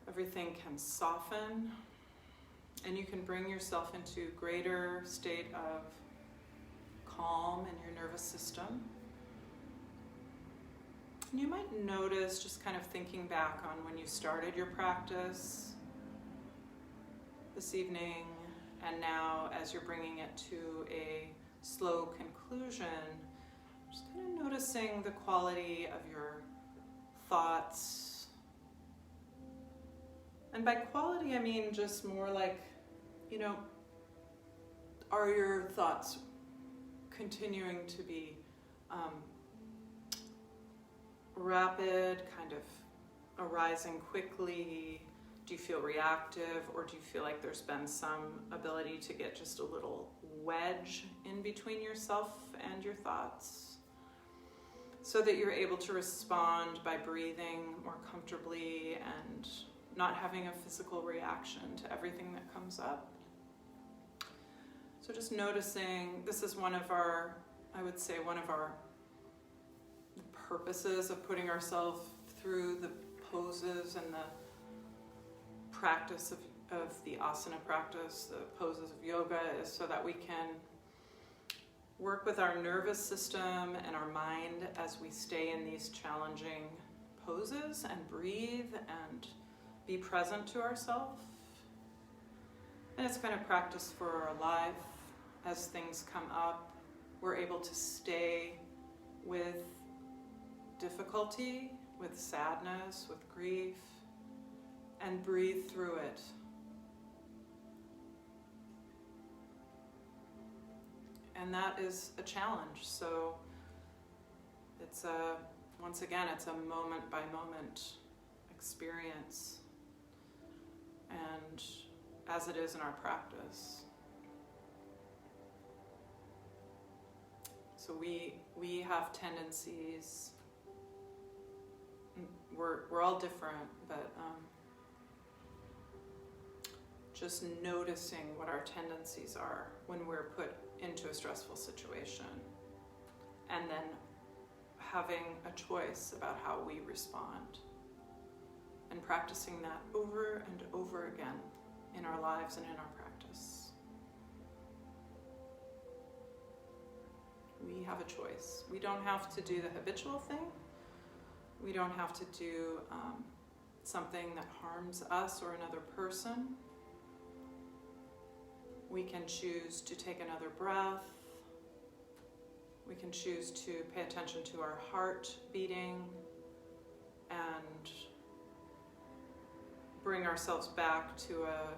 everything can soften, and you can bring yourself into a greater state of calm in your nervous system. And you might notice, just kind of thinking back on when you started your practice this evening, and now as you're bringing it to a slow conclusion, just kind of noticing the quality of your thoughts. And by quality, I mean just more like, are your thoughts continuing to be rapid, kind of arising quickly? Do you feel reactive, or do you feel like there's been some ability to get just a little wedge in between yourself and your thoughts, so that you're able to respond by breathing more comfortably and not having a physical reaction to everything that comes up? So just noticing, this is one of our purposes of putting ourselves through the poses and the practice of the asana practice, the poses of yoga, is so that we can work with our nervous system and our mind as we stay in these challenging poses and breathe and be present to ourselves. And it's kind of practice for our life. As things come up, we're able to stay with difficulty, with sadness, with grief, and breathe through it. And that is a challenge. So once again, it's a moment by moment experience. And as it is in our practice. So we have tendencies. We're all different, but just noticing what our tendencies are when we're put into a stressful situation, and then having a choice about how we respond, and practicing that over and over again in our lives and in our practice. We have a choice. We don't have to do the habitual thing. We don't have to do something that harms us or another person. We can choose to take another breath. We can choose to pay attention to our heart beating and bring ourselves back to a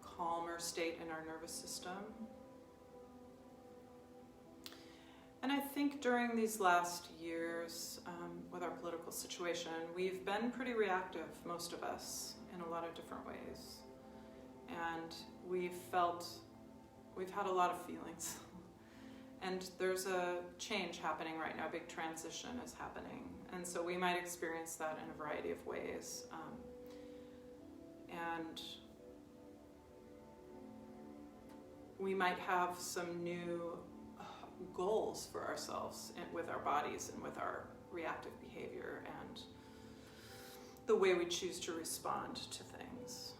calmer state in our nervous system. And I think during these last years, with our political situation, we've been pretty reactive, most of us, in a lot of different ways. And we've had a lot of feelings. And there's a change happening right now, a big transition is happening. And so we might experience that in a variety of ways. And we might have some new goals for ourselves with our bodies and with our reactive behavior and the way we choose to respond to things.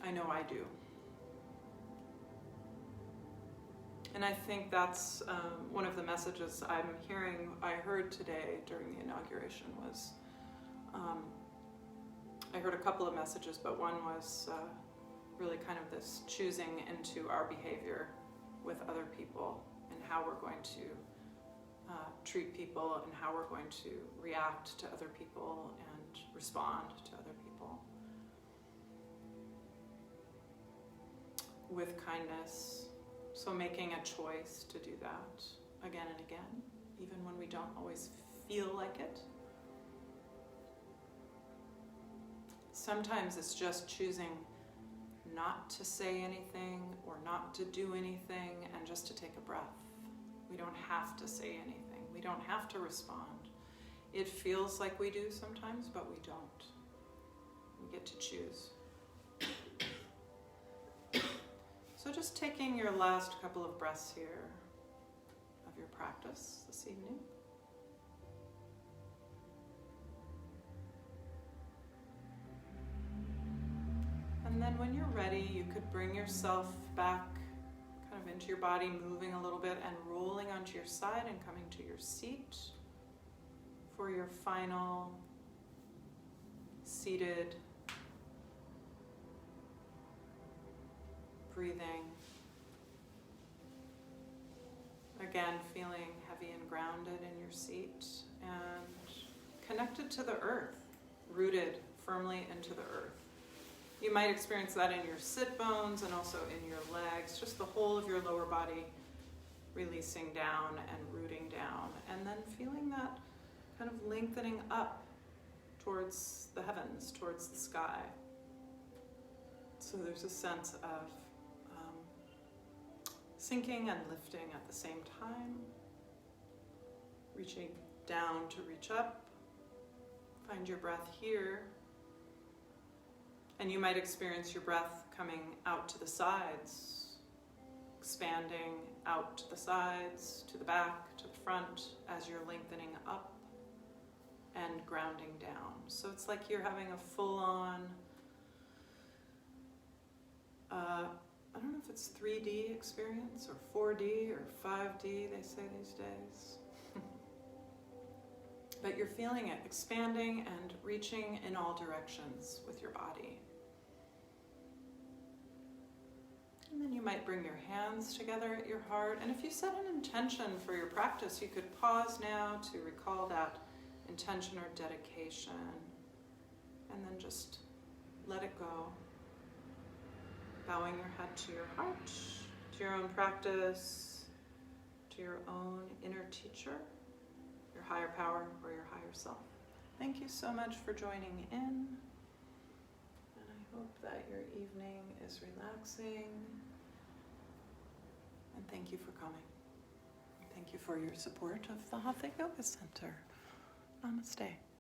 I know I do. And I think that's one of the messages I heard today during the inauguration was, I heard a couple of messages, but one was really kind of this choosing into our behavior with other people and how we're going to treat people and how we're going to react to other people and respond to other people with kindness. So making a choice to do that again and again, even when we don't always feel like it. Sometimes it's just choosing not to say anything or not to do anything and just to take a breath. We don't have to say anything. We don't have to respond. It feels like we do sometimes, but we don't. We get to choose. So just taking your last couple of breaths here of your practice this evening. And then when you're ready, you could bring yourself back kind of into your body, moving a little bit and rolling onto your side and coming to your seat for your final seated breathing. Again, feeling heavy and grounded in your seat and connected to the earth, rooted firmly into the earth. You might experience that in your sit bones and also in your legs, just the whole of your lower body releasing down and rooting down, and then feeling that kind of lengthening up towards the heavens, towards the sky. So there's a sense of sinking and lifting at the same time, reaching down to reach up. Find your breath here. And you might experience your breath coming out to the sides, expanding out to the sides, to the back, to the front, as you're lengthening up and grounding down. So it's like you're having a full-on, I don't know if it's 3D experience or 4D or 5D, they say these days. But you're feeling it expanding and reaching in all directions with your body. And then you might bring your hands together at your heart. And if you set an intention for your practice, you could pause now to recall that intention or dedication. And then just let it go. Bowing your head to your heart, to your own practice, to your own inner teacher, your higher power or your higher self. Thank you so much for joining in. And I hope that your evening is relaxing. And thank you for coming. Thank you for your support of the Hatha Yoga Center. Namaste.